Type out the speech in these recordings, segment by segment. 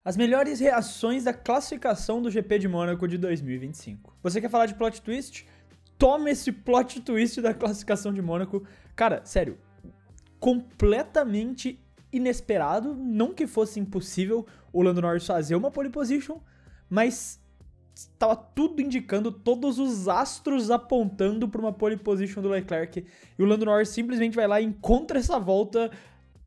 As melhores reações da classificação do GP de Mônaco de 2025. Você quer falar de plot twist? Toma esse plot twist da classificação de Mônaco. Cara, sério, completamente inesperado. Não que fosse impossível o Lando Norris fazer uma pole position, mas estava tudo indicando, todos os astros apontando para uma pole position do Leclerc. E o Lando Norris simplesmente vai lá e encontra essa volta.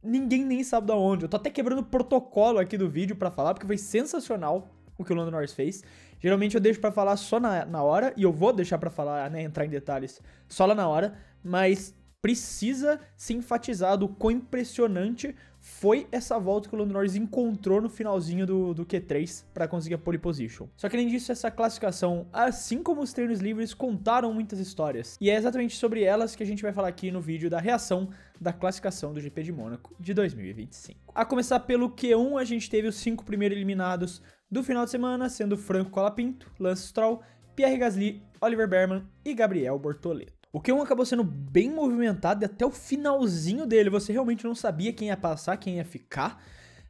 Ninguém nem sabe de onde. Eu tô até quebrando o protocolo aqui do vídeo pra falar, porque foi sensacional o que o Lando Norris fez. Geralmente eu deixo pra falar só na hora, e eu vou deixar pra falar, né, entrar em detalhes só lá na hora, mas precisa ser enfatizado o quão impressionante foi essa volta que o Lando Norris encontrou no finalzinho do Q3 para conseguir a pole position. Só que além disso, essa classificação, assim como os treinos livres, contaram muitas histórias. E é exatamente sobre elas que a gente vai falar aqui no vídeo da reação da classificação do GP de Mônaco de 2025. A começar pelo Q1, a gente teve os 5 primeiros eliminados do final de semana, sendo Franco Colapinto, Lance Stroll, Pierre Gasly, Oliver Bearman e Gabriel Bortoleto. O Q1 acabou sendo bem movimentado e até o finalzinho dele você realmente não sabia quem ia passar, quem ia ficar,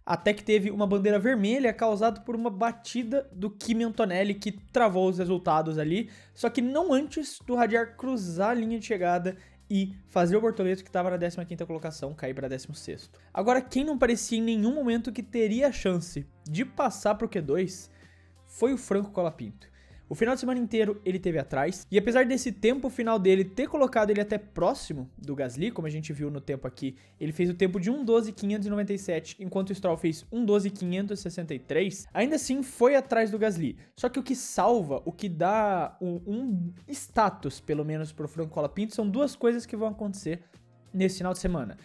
até que teve uma bandeira vermelha causada por uma batida do Kimi Antonelli que travou os resultados ali, só que não antes do Radiar cruzar a linha de chegada e fazer o Bortoleto, que estava na 15ª colocação, cair para 16º. Agora, quem não parecia em nenhum momento que teria a chance de passar para o Q2 foi o Franco Colapinto. O final de semana inteiro ele teve atrás, e apesar desse tempo final dele ter colocado ele até próximo do Gasly, como a gente viu no tempo aqui, ele fez o tempo de 1:12.597, enquanto o Stroll fez 1:12.563, ainda assim foi atrás do Gasly. Só que o que salva, o que dá um status, pelo menos pro Franco Colapinto, são duas coisas que vão acontecer nesse final de semana.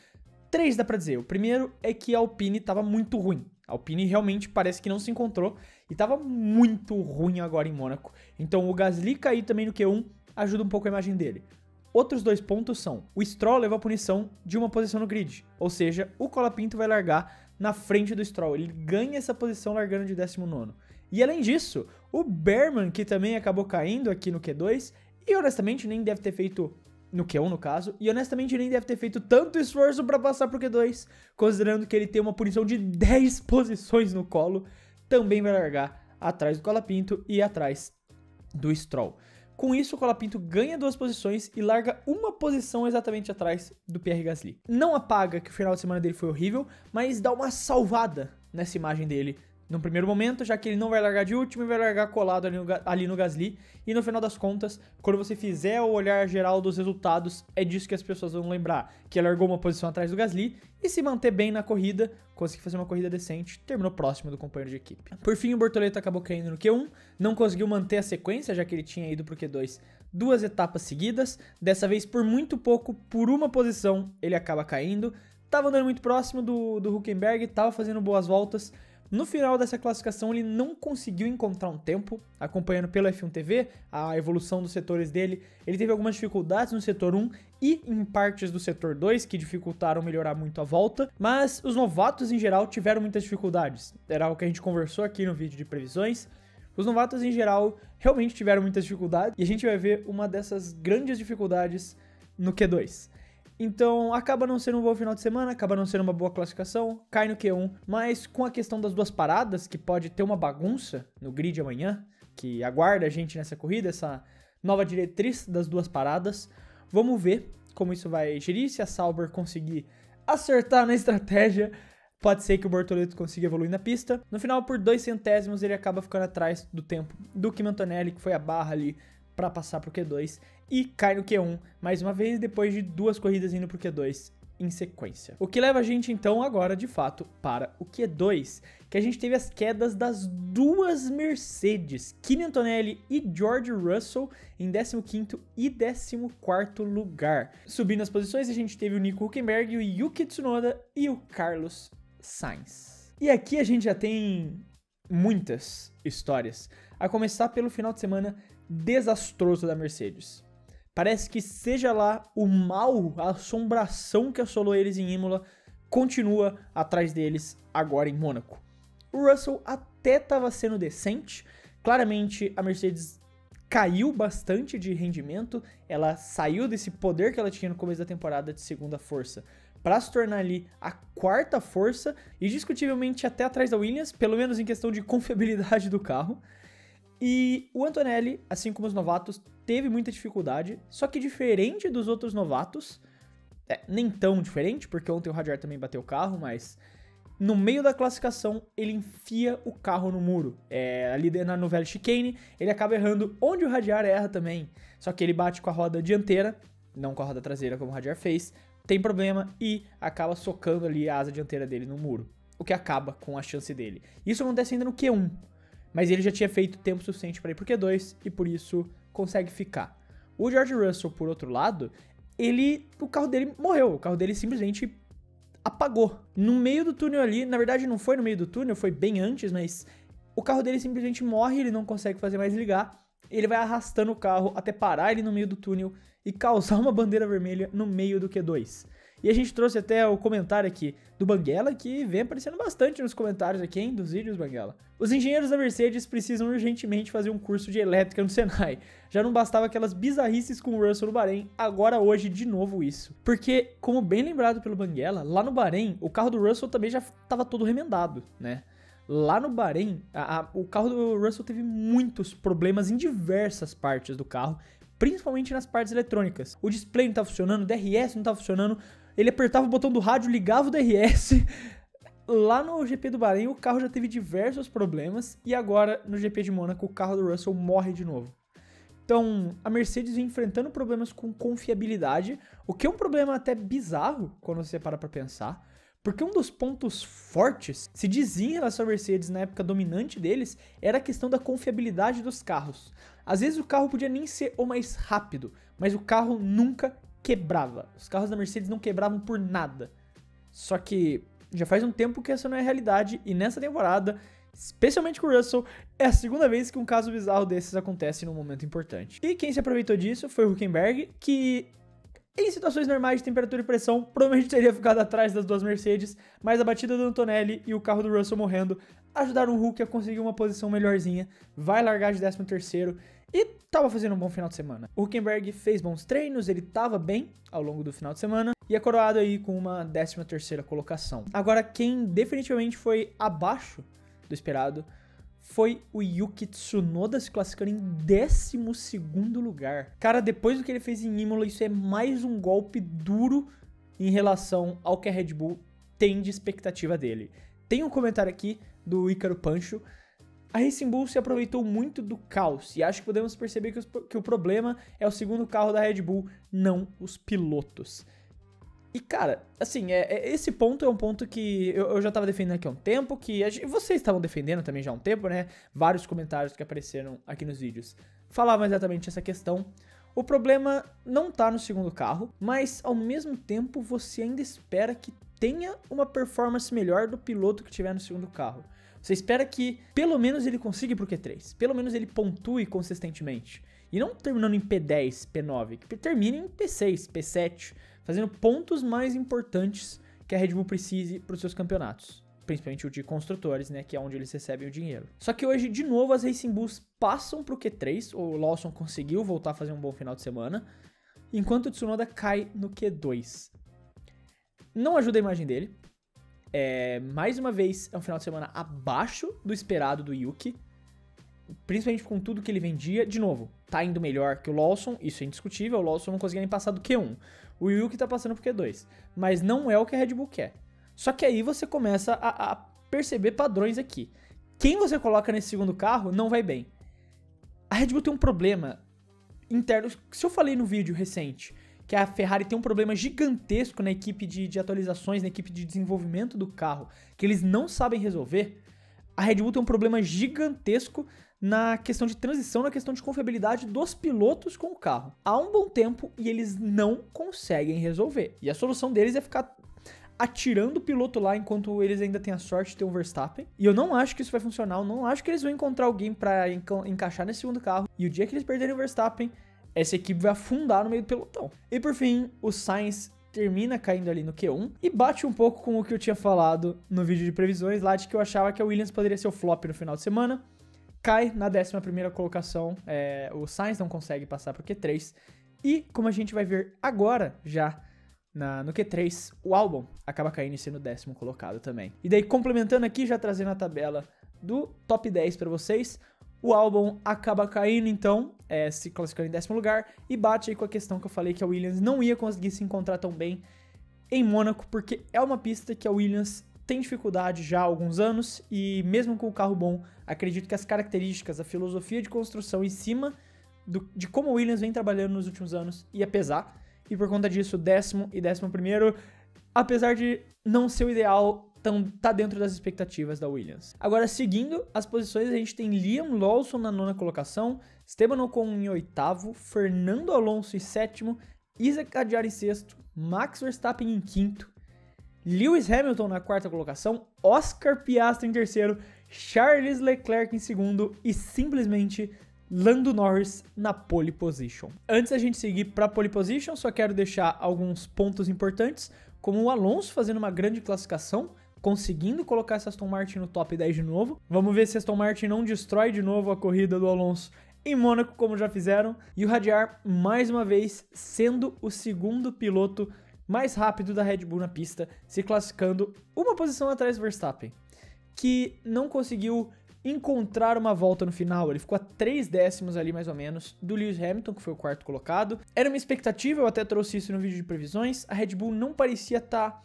3 dá pra dizer. O primeiro é que a Alpine tava muito ruim. A Alpine realmente parece que não se encontrou e tava muito ruim agora em Mônaco. Então o Gasly cair também no Q1 ajuda um pouco a imagem dele. Outros 2 pontos são: o Stroll levou a punição de uma posição no grid, ou seja, o Colapinto vai largar na frente do Stroll. Ele ganha essa posição largando de 19º. E além disso, o Bearman, que também acabou caindo aqui no Q2, e honestamente nem deve ter feito... no Q1 no caso, e honestamente nem deve ter feito tanto esforço para passar pro Q2, considerando que ele tem uma punição de 10 posições no colo, também vai largar atrás do Colapinto e atrás do Stroll. Com isso, o Colapinto ganha 2 posições e larga uma posição exatamente atrás do Pierre Gasly. Não apaga que o final de semana dele foi horrível, mas dá uma salvada nessa imagem dele no primeiro momento, já que ele não vai largar de último e vai largar colado ali no Gasly. E no final das contas, quando você fizer o olhar geral dos resultados, é disso que as pessoas vão lembrar, que ele largou uma posição atrás do Gasly e se manter bem na corrida, conseguiu fazer uma corrida decente, terminou próximo do companheiro de equipe. Por fim, o Bortoleto acabou caindo no Q1, não conseguiu manter a sequência, já que ele tinha ido pro Q2 2 etapas seguidas, dessa vez por muito pouco, por uma posição, ele acaba caindo. Tava andando muito próximo do Hülkenberg, tava fazendo boas voltas. No final dessa classificação, ele não conseguiu encontrar um tempo, acompanhando pelo F1 TV, a evolução dos setores dele. Ele teve algumas dificuldades no setor 1 e em partes do setor 2, que dificultaram melhorar muito a volta, mas os novatos em geral tiveram muitas dificuldades. Era algo que a gente conversou aqui no vídeo de previsões. Os novatos em geral realmente tiveram muitas dificuldades, e a gente vai ver uma dessas grandes dificuldades no Q2. Então acaba não sendo um bom final de semana, acaba não sendo uma boa classificação, cai no Q1, mas com a questão das 2 paradas, que pode ter uma bagunça no grid amanhã, que aguarda a gente nessa corrida, essa nova diretriz das 2 paradas, vamos ver como isso vai gerir, se a Sauber conseguir acertar na estratégia, pode ser que o Bortoleto consiga evoluir na pista. No final, por 2 centésimos, ele acaba ficando atrás do tempo do Kimi Antonelli, que foi a barra ali para passar pro Q2, e cai no Q1, mais uma vez, depois de 2 corridas indo pro Q2 em sequência. O que leva a gente, então, agora, de fato, para o Q2, que a gente teve as quedas das 2 Mercedes, Kimi Antonelli e George Russell, em 15º e 14º lugar. Subindo as posições, a gente teve o Nico Hülkenberg, o Yuki Tsunoda e o Carlos Sainz. E aqui a gente já tem muitas histórias, a começar pelo final de semana desastroso da Mercedes. Parece que seja lá o mal, a assombração que assolou eles em Imola, continua atrás deles agora em Mônaco. O Russell até estava sendo decente, claramente a Mercedes caiu bastante de rendimento, ela saiu desse poder que ela tinha no começo da temporada de segunda força para se tornar ali a quarta força e discutivelmente até atrás da Williams, pelo menos em questão de confiabilidade do carro. E o Antonelli, assim como os novatos, teve muita dificuldade, só que diferente dos outros novatos, nem tão diferente, porque ontem o Hadjar também bateu o carro, mas no meio da classificação ele enfia o carro no muro. Ali no velho chicane, ele acaba errando onde o Hadjar erra também, só que ele bate com a roda dianteira, não com a roda traseira como o Hadjar fez, tem problema e acaba socando ali a asa dianteira dele no muro, o que acaba com a chance dele. Isso acontece ainda no Q1, mas ele já tinha feito tempo suficiente para ir pro Q2 e por isso consegue ficar. O George Russell, por outro lado, o carro dele morreu, o carro dele simplesmente apagou. No meio do túnel ali, na verdade não foi no meio do túnel, foi bem antes, mas o carro dele simplesmente morre, ele não consegue fazer mais ligar, ele vai arrastando o carro até parar ele no meio do túnel e causar uma bandeira vermelha no meio do Q2. E a gente trouxe até o comentário aqui do Banguela, que vem aparecendo bastante nos comentários aqui, hein, dos vídeos, Banguela. Os engenheiros da Mercedes precisam urgentemente fazer um curso de elétrica no Senai. Já não bastava aquelas bizarrices com o Russell no Bahrein, agora hoje de novo isso. Porque, como bem lembrado pelo Banguela, lá no Bahrein, o carro do Russell também já estava todo remendado, né? Lá no Bahrein, o carro do Russell teve muitos problemas em diversas partes do carro, principalmente nas partes eletrônicas. O display não estava funcionando, o DRS não estava funcionando, ele apertava o botão do rádio, ligava o DRS. Lá no GP do Bahrein, o carro já teve diversos problemas e agora no GP de Mônaco, o carro do Russell morre de novo. Então, a Mercedes vem enfrentando problemas com confiabilidade, o que é um problema até bizarro quando você para pra pensar, porque um dos pontos fortes, se dizia em relação à Mercedes na época dominante deles, era a questão da confiabilidade dos carros. Às vezes o carro podia nem ser o mais rápido, mas o carro nunca quebrava. Os carros da Mercedes não quebravam por nada. Só que já faz um tempo que essa não é a realidade, e nessa temporada, especialmente com o Russell, é a segunda vez que um caso bizarro desses acontece num momento importante. E quem se aproveitou disso foi o Hülkenberg, que em situações normais de temperatura e pressão, provavelmente teria ficado atrás das duas Mercedes, mas a batida do Antonelli e o carro do Russell morrendo ajudaram o Hulk a conseguir uma posição melhorzinha, vai largar de 13º e tava fazendo um bom final de semana. O Hülkenberg fez bons treinos, ele tava bem ao longo do final de semana e é coroado aí com uma 13ª colocação. Agora, quem definitivamente foi abaixo do esperado foi o Yuki Tsunoda, se classificando em 12º lugar. Cara, depois do que ele fez em Imola, isso é mais um golpe duro em relação ao que a Red Bull tem de expectativa dele. Tem um comentário aqui do Ícaro Pancho. A Racing Bull se aproveitou muito do caos e acho que podemos perceber que o problema é o segundo carro da Red Bull, não os pilotos. E cara, assim, esse ponto é um ponto que eu já tava defendendo aqui há um tempo, que vocês estavam defendendo também já há um tempo, né? Vários comentários que apareceram aqui nos vídeos falavam exatamente essa questão. O problema não tá no segundo carro, mas ao mesmo tempo você ainda espera que tenha uma performance melhor do piloto que tiver no segundo carro. Você espera que pelo menos ele consiga ir pro Q3, pelo menos ele pontue consistentemente. E não terminando em P10, P9, que termine em P6, P7, fazendo pontos mais importantes que a Red Bull precise para os seus campeonatos. Principalmente o de construtores, né, que é onde eles recebem o dinheiro. Só que hoje, de novo, as Racing Bulls passam pro Q3, o Lawson conseguiu voltar a fazer um bom final de semana, enquanto o Tsunoda cai no Q2. Não ajuda a imagem dele. Mais uma vez, é um final de semana abaixo do esperado do Yuki, principalmente com tudo que ele vendia. De novo, tá indo melhor que o Lawson, isso é indiscutível, o Lawson não conseguia nem passar do Q1. O Yuki tá passando pro Q2, mas não é o que a Red Bull quer. Só que aí você começa a perceber padrões aqui. Quem você coloca nesse segundo carro não vai bem. A Red Bull tem um problema interno. Se eu falei no vídeo recente que a Ferrari tem um problema gigantesco na equipe de atualizações, na equipe de desenvolvimento do carro, que eles não sabem resolver, a Red Bull tem um problema gigantesco na questão de transição, na questão de confiabilidade dos pilotos com o carro. Há um bom tempo e eles não conseguem resolver. E a solução deles é ficar atirando o piloto lá enquanto eles ainda têm a sorte de ter um Verstappen. E eu não acho que isso vai funcionar, eu não acho que eles vão encontrar alguém pra encaixar nesse segundo carro. E o dia que eles perderem o Verstappen, essa equipe vai afundar no meio do pelotão. E por fim, o Sainz termina caindo ali no Q1 e bate um pouco com o que eu tinha falado no vídeo de previsões lá, de que eu achava que a Williams poderia ser o flop no final de semana. Cai na 11ª colocação, o Sainz não consegue passar pro Q3. E, como a gente vai ver agora já, no Q3, o Albon acaba caindo e sendo o 10º colocado também. E daí, complementando aqui, já trazendo a tabela do top 10 para vocês, o Albon acaba caindo, então, se classificando em 10º lugar, e bate aí com a questão que eu falei que a Williams não ia conseguir se encontrar tão bem em Mônaco, porque é uma pista que a Williams tem dificuldade já há alguns anos, e mesmo com o carro bom, acredito que as características, a filosofia de construção em cima de como a Williams vem trabalhando nos últimos anos ia pesar, e por conta disso, 10º e 11º, apesar de não ser o ideal, tá dentro das expectativas da Williams. Agora, seguindo as posições, a gente tem Liam Lawson na 9ª colocação, Esteban Ocon em 8º, Fernando Alonso em 7º, Isack Hadjar em 6º, Max Verstappen em 5º, Lewis Hamilton na 4ª colocação, Oscar Piastri em 3º, Charles Leclerc em 2º e simplesmente Lando Norris na pole position. Antes da gente seguir para pole position, só quero deixar alguns pontos importantes, como o Alonso fazendo uma grande classificação, conseguindo colocar essa Aston Martin no top 10 de novo. Vamos ver se a Aston Martin não destrói de novo a corrida do Alonso em Mônaco, como já fizeram. E o Hadjar, mais uma vez, sendo o 2º piloto mais rápido da Red Bull na pista, se classificando uma posição atrás do Verstappen, que não conseguiu encontrar uma volta no final. Ele ficou a 3 décimos ali, mais ou menos, do Lewis Hamilton, que foi o 4º colocado. Era uma expectativa, eu até trouxe isso no vídeo de previsões, a Red Bull não parecia estar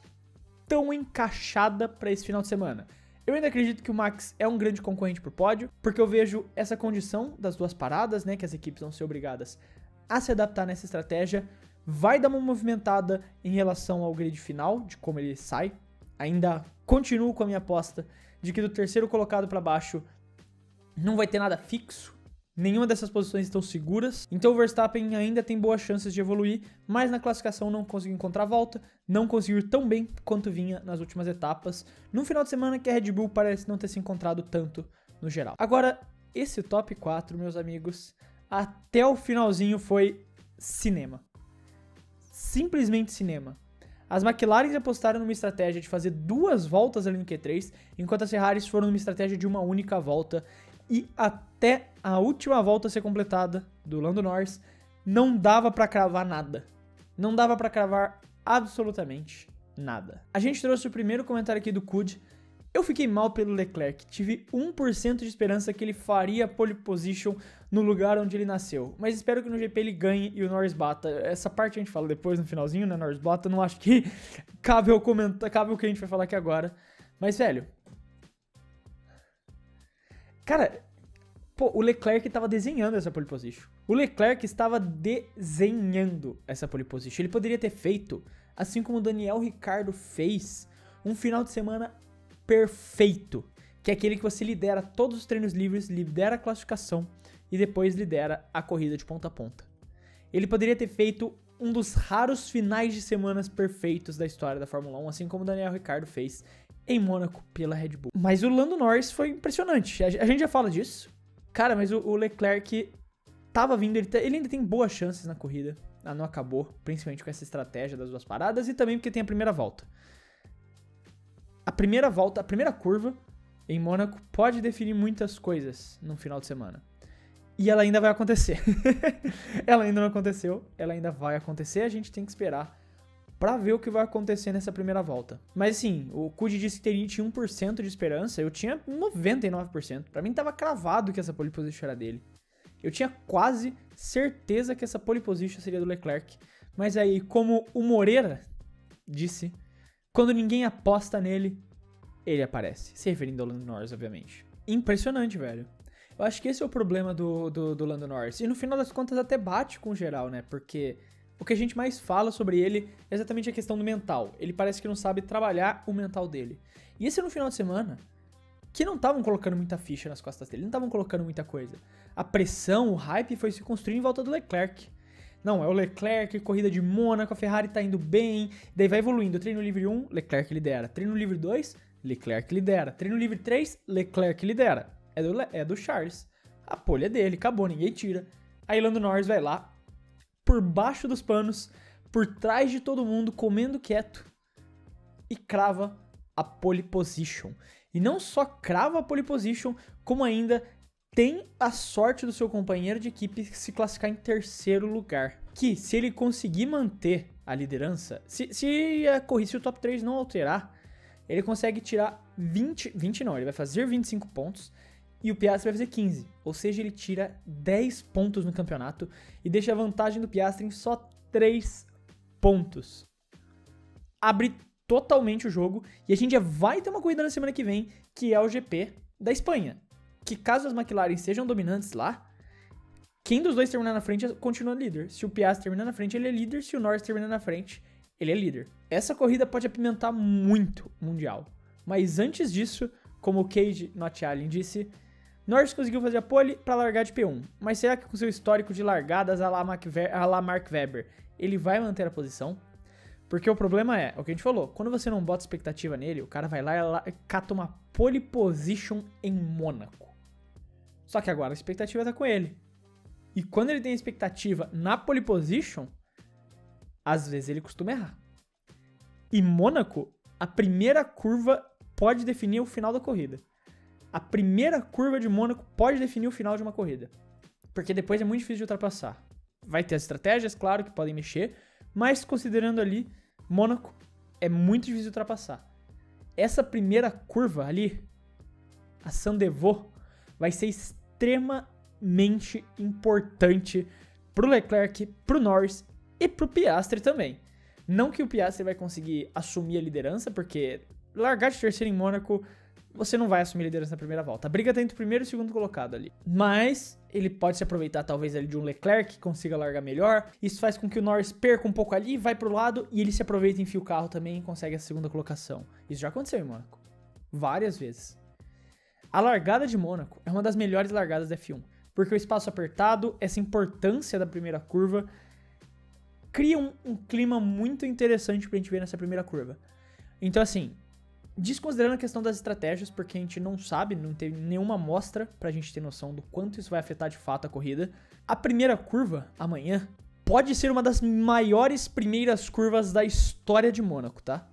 tão encaixada para esse final de semana. Eu ainda acredito que o Max é um grande concorrente pro pódio, porque eu vejo essa condição das duas paradas, né, que as equipes vão ser obrigadas a se adaptar nessa estratégia, vai dar uma movimentada em relação ao grid final, de como ele sai. Ainda continuo com a minha aposta de que do 3º colocado para baixo não vai ter nada fixo, nenhuma dessas posições estão seguras, então o Verstappen ainda tem boas chances de evoluir, mas na classificação não conseguiu encontrar a volta, não conseguiu ir tão bem quanto vinha nas últimas etapas, num final de semana que a Red Bull parece não ter se encontrado tanto no geral. Agora, esse top 4, meus amigos, até o finalzinho foi cinema. Simplesmente cinema. As McLarens apostaram numa estratégia de fazer 2 voltas ali no Q3, enquanto as Ferraris foram numa estratégia de uma única volta. E até a última volta ser completada do Lando Norris, não dava pra cravar nada. Não dava pra cravar absolutamente nada. A gente trouxe o primeiro comentário aqui do Kud. Eu fiquei mal pelo Leclerc, tive 1% de esperança que ele faria a pole position no lugar onde ele nasceu, mas espero que no GP ele ganhe e o Norris bata. Essa parte a gente fala depois no finalzinho, né, Norris bata, não acho que cabe o que a gente vai falar aqui agora, mas velho, cara, pô, o Leclerc estava desenhando essa pole position, ele poderia ter feito, assim como o Daniel Ricciardo fez, um final de semana perfeito, que é aquele que você lidera todos os treinos livres, lidera a classificação e depois lidera a corrida de ponta a ponta. Ele poderia ter feito um dos raros finais de semanas perfeitos da história da Fórmula 1, assim como o Daniel Ricciardo fez em Mônaco pela Red Bull. Mas o Lando Norris foi impressionante, a gente já fala disso. Cara, mas o Leclerc tava vindo, ele ainda tem boas chances na corrida, não acabou, principalmente com essa estratégia das 2 paradas e também porque tem a primeira volta. A primeira curva em Mônaco pode definir muitas coisas no final de semana. E ela ainda vai acontecer. Ela ainda não aconteceu, ela ainda vai acontecer, a gente tem que esperar pra ver o que vai acontecer nessa primeira volta. Mas assim, o Kud disse que tinha 1% de esperança, eu tinha 99%. Pra mim tava cravado que essa pole position era dele. Eu tinha quase certeza que essa pole position seria do Leclerc. Mas aí, como o Moreira disse, quando ninguém aposta nele, ele aparece. Se referindo ao Lando Norris, obviamente. Impressionante, velho. Eu acho que esse é o problema do Lando Norris. E no final das contas até bate com o geral, né? Porque o que a gente mais fala sobre ele é exatamente a questão do mental. Ele parece que não sabe trabalhar o mental dele. E esse no final de semana, que não estavam colocando muita ficha nas costas dele, não estavam colocando muita coisa. A pressão, o hype foi se construir em volta do Leclerc. Não, é o Leclerc, corrida de Mônaco, a Ferrari tá indo bem, daí vai evoluindo. Treino livre 1, Leclerc lidera. Treino livre 2, Leclerc lidera. Treino livre 3, Leclerc lidera. É do Charles. A pole é dele, acabou, ninguém tira. Aí Lando Norris vai lá, por baixo dos panos, por trás de todo mundo, comendo quieto, e crava a pole position. E não só crava a pole position, como ainda tem a sorte do seu companheiro de equipe se classificar em terceiro lugar. Que se ele conseguir manter a liderança, se a corrida, se o top 3 não alterar, ele consegue tirar 20 não, ele vai fazer 25 pontos e o Piastri vai fazer 15. Ou seja, ele tira 10 pontos no campeonato e deixa a vantagem do Piastri em só 3 pontos. Abre totalmente o jogo e a gente já vai ter uma corrida na semana que vem, que é o GP da Espanha. Que caso as McLaren sejam dominantes lá, quem dos dois terminar na frente continua líder. Se o Piastri terminar na frente, ele é líder. Se o Norris terminar na frente, ele é líder. Essa corrida pode apimentar muito o Mundial. Mas antes disso, como o Cage Not Allen disse, Norris conseguiu fazer a pole para largar de P1. Mas será que com seu histórico de largadas à la Mark Webber, ele vai manter a posição? Porque o problema é, o que a gente falou, quando você não bota expectativa nele, o cara vai lá e cata uma pole position em Mônaco. Só que agora a expectativa tá com ele. E quando ele tem expectativa na pole position, às vezes ele costuma errar. E Mônaco, a primeira curva pode definir o final da corrida. A primeira curva de Mônaco pode definir o final de uma corrida. Porque depois é muito difícil de ultrapassar. Vai ter as estratégias, claro, que podem mexer, mas considerando ali, Mônaco é muito difícil de ultrapassar. Essa primeira curva ali, a Saint-Devoux, vai ser extremamente importante pro Leclerc, pro Norris e pro Piastri também. Não que o Piastri vai conseguir assumir a liderança, porque largar de terceiro em Mônaco, você não vai assumir a liderança na primeira volta. A briga tá entre o primeiro e o segundo colocado ali. Mas ele pode se aproveitar talvez ali de um Leclerc que consiga largar melhor. Isso faz com que o Norris perca um pouco ali, vai pro lado e ele se aproveita, enfia o carro também e consegue a segunda colocação. Isso já aconteceu em Mônaco. Várias vezes. A largada de Mônaco é uma das melhores largadas da F1. Porque o espaço apertado, essa importância da primeira curva, cria um clima muito interessante pra gente ver nessa primeira curva. Então assim, desconsiderando a questão das estratégias, porque a gente não sabe, não teve nenhuma amostra pra gente ter noção do quanto isso vai afetar de fato a corrida, a primeira curva, amanhã, pode ser uma das maiores primeiras curvas da história de Mônaco, tá?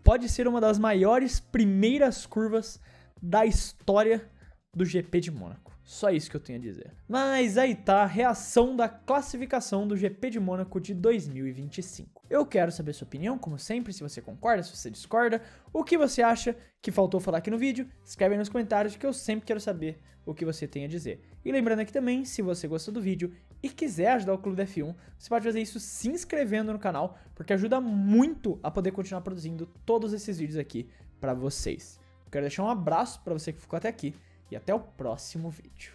Pode ser uma das maiores primeiras curvas da história do GP de Mônaco. Só isso que eu tenho a dizer. Mas aí tá a reação da classificação do GP de Mônaco de 2025. Eu quero saber sua opinião, como sempre, se você concorda, se você discorda, o que você acha que faltou falar aqui no vídeo, escreve aí nos comentários que eu sempre quero saber o que você tem a dizer. E lembrando aqui também, se você gostou do vídeo e quiser ajudar o Clube da F1, você pode fazer isso se inscrevendo no canal, porque ajuda muito a poder continuar produzindo todos esses vídeos aqui pra vocês. Quero deixar um abraço pra você que ficou até aqui e até o próximo vídeo.